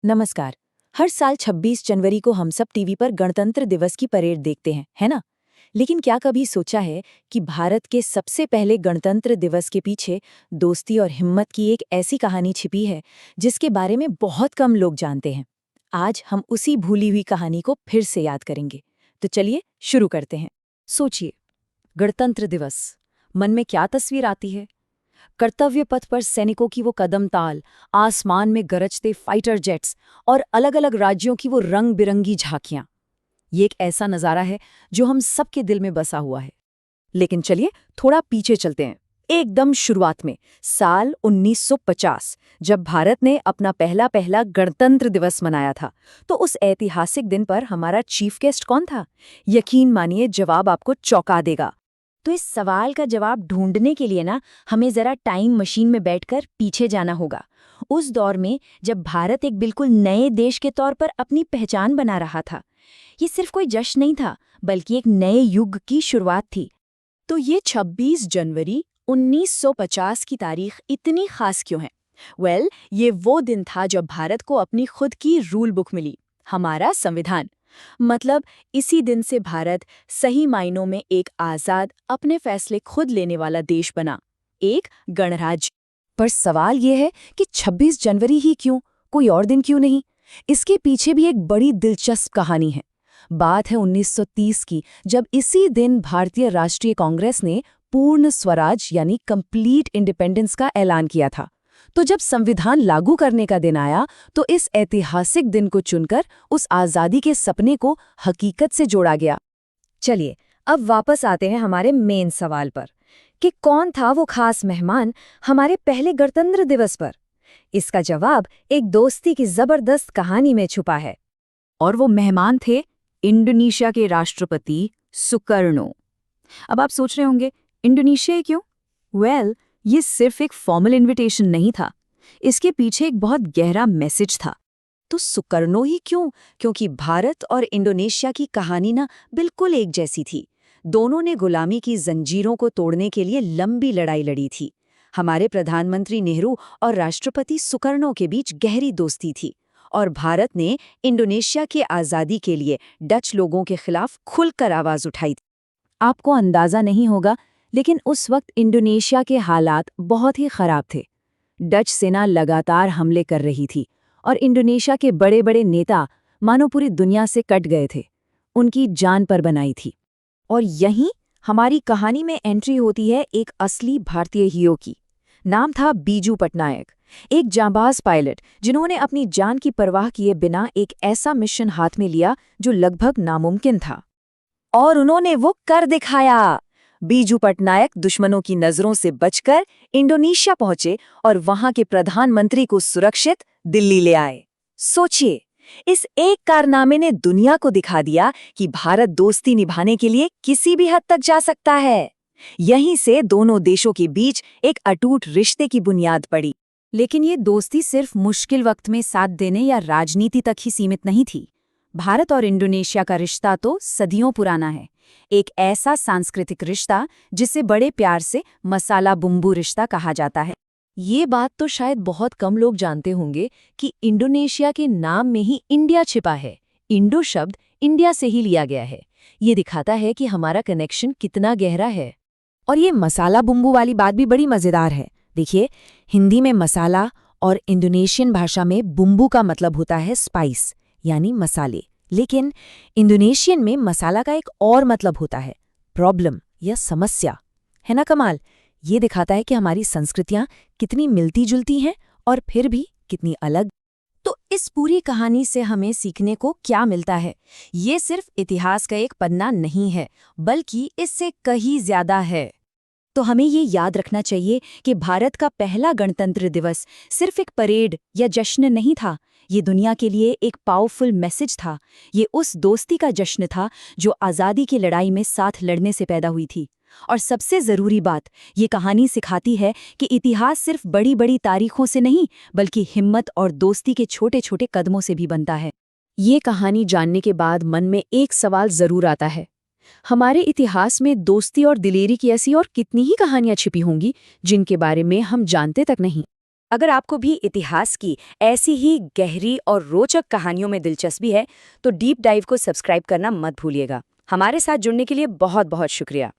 नमस्कार। हर साल 26 जनवरी को हम सब टीवी पर गणतंत्र दिवस की परेड देखते हैं, है ना? लेकिन क्या कभी सोचा है कि भारत के सबसे पहले गणतंत्र दिवस के पीछे दोस्ती और हिम्मत की एक ऐसी कहानी छिपी है जिसके बारे में बहुत कम लोग जानते हैं। आज हम उसी भूली हुई कहानी को फिर से याद करेंगे। तो चलिए शुरू करते हैं। सोचिए, गणतंत्र दिवस, मन में क्या तस्वीर आती है? कर्तव्य पथ पर सैनिकों की वो कदम ताल, आसमान में गरजते फाइटर जेट्स और अलग-अलग राज्यों की वो रंग बिरंगी झांकियां। ये एक ऐसा नजारा है जो हम सबके दिल में बसा हुआ है। लेकिन चलिए थोड़ा पीछे चलते हैं, एकदम शुरुआत में, साल 1950, जब भारत ने अपना पहला पहला गणतंत्र दिवस मनाया था। तो उस ऐतिहासिक दिन पर हमारा चीफ गेस्ट कौन था? यकीन मानिए, जवाब आपको चौंका देगा। तो इस सवाल का जवाब ढूंढने के लिए ना हमें जरा टाइम मशीन में बैठकर पीछे जाना होगा। उस दौर में जब भारत एक बिल्कुल नए देश के तौर पर अपनी पहचान बना रहा था। ये सिर्फ कोई जश्न नहीं था, बल्कि एक नए युग की शुरुआत थी। तो ये 26 जनवरी 1950 की तारीख इतनी खास क्यों है? ये वो दिन था जब भारत को अपनी खुद की रूल बुक मिली, हमारा संविधान। मतलब इसी दिन से भारत सही मायनों में एक आजाद, अपने फैसले खुद लेने वाला देश बना, एक गणराज्य। पर सवाल ये है कि 26 जनवरी ही क्यों, कोई और दिन क्यों नहीं? इसके पीछे भी एक बड़ी दिलचस्प कहानी है। बात है 1930 की, जब इसी दिन भारतीय राष्ट्रीय कांग्रेस ने पूर्ण स्वराज यानी कंप्लीट इंडिपेंडेंस का ऐलान किया था। तो जब संविधान लागू करने का दिन आया, तो इस ऐतिहासिक दिन को चुनकर उस आज़ादी के सपने को हकीकत से जोड़ा गया। चलिए, अब वापस आते हैं हमारे मेन सवाल पर कि कौन था वो खास मेहमान हमारे पहले गणतंत्र दिवस पर? इसका जवाब एक दोस्ती की जबरदस्त कहानी में छुपा है। और वो मेहमान थे इंडोनेशिया के राष्ट्रपति सुकर्णो। अब आप सोच रहे होंगे, इंडोनेशिया क्यों? ये सिर्फ एक फॉर्मल इनविटेशन नहीं था, इसके पीछे एक बहुत गहरा मैसेज था। तो सुकर्णो ही क्यों? क्योंकि भारत और इंडोनेशिया की कहानी ना बिल्कुल एक जैसी थी। दोनों ने गुलामी की जंजीरों को तोड़ने के लिए लंबी लड़ाई लड़ी थी। हमारे प्रधानमंत्री नेहरू और राष्ट्रपति सुकर्णो के बीच गहरी दोस्ती थी, और भारत ने इंडोनेशिया की आज़ादी के लिए डच लोगों के खिलाफ खुलकर आवाज़ उठाई थी। आपको अंदाज़ा नहीं होगा, लेकिन उस वक्त इंडोनेशिया के हालात बहुत ही खराब थे। डच सेना लगातार हमले कर रही थी और इंडोनेशिया के बड़े बड़े नेता मानो पूरी दुनिया से कट गए थे, उनकी जान पर बनाई थी। और यहीं हमारी कहानी में एंट्री होती है एक असली भारतीय हीरो की। नाम था बीजू पटनायक, एक जांबाज पायलट जिन्होंने अपनी जान की परवाह किए बिना एक ऐसा मिशन हाथ में लिया जो लगभग नामुमकिन था। और उन्होंने वो कर दिखाया। बीजू पटनायक दुश्मनों की नजरों से बचकर इंडोनेशिया पहुंचे और वहां के प्रधानमंत्री को सुरक्षित दिल्ली ले आए। सोचिए, इस एक कारनामे ने दुनिया को दिखा दिया कि भारत दोस्ती निभाने के लिए किसी भी हद तक जा सकता है। यहीं से दोनों देशों के बीच एक अटूट रिश्ते की बुनियाद पड़ी। लेकिन ये दोस्ती सिर्फ मुश्किल वक्त में साथ देने या राजनीति तक ही सीमित नहीं थी। भारत और इंडोनेशिया का रिश्ता तो सदियों पुराना है, एक ऐसा सांस्कृतिक रिश्ता जिसे बड़े प्यार से मसाला बुम्बू रिश्ता कहा जाता है। ये बात तो शायद बहुत कम लोग जानते होंगे कि इंडोनेशिया के नाम में ही इंडिया छिपा है। इंडो शब्द इंडिया से ही लिया गया है। ये दिखाता है कि हमारा कनेक्शन कितना गहरा है। और ये मसाला बुम्बू वाली बात भी बड़ी मज़ेदार है। देखिए, हिंदी में मसाला और इंडोनेशियन भाषा में बुम्बू का मतलब होता है स्पाइस यानी मसाले, लेकिन इंडोनेशियन में मसाला का एक और मतलब होता है प्रॉब्लम या समस्या। है ना कमाल? ये दिखाता है कि हमारी संस्कृतियां कितनी मिलती जुलती हैं और फिर भी कितनी अलग। तो इस पूरी कहानी से हमें सीखने को क्या मिलता है? ये सिर्फ इतिहास का एक पन्ना नहीं है, बल्कि इससे कहीं ज्यादा है। तो हमें ये याद रखना चाहिए कि भारत का पहला गणतंत्र दिवस सिर्फ एक परेड या जश्न नहीं था, ये दुनिया के लिए एक पावरफुल मैसेज था। ये उस दोस्ती का जश्न था जो आज़ादी की लड़ाई में साथ लड़ने से पैदा हुई थी। और सबसे ज़रूरी बात, ये कहानी सिखाती है कि इतिहास सिर्फ बड़ी बड़ी तारीखों से नहीं, बल्कि हिम्मत और दोस्ती के छोटे छोटे कदमों से भी बनता है। ये कहानी जानने के बाद मन में एक सवाल ज़रूर आता है, हमारे इतिहास में दोस्ती और दिलेरी की ऐसी और कितनी ही कहानियां छिपी होंगी जिनके बारे में हम जानते तक नहीं। अगर आपको भी इतिहास की ऐसी ही गहरी और रोचक कहानियों में दिलचस्पी है तो डीप डाइव को सब्सक्राइब करना मत भूलिएगा। हमारे साथ जुड़ने के लिए बहुत बहुत शुक्रिया।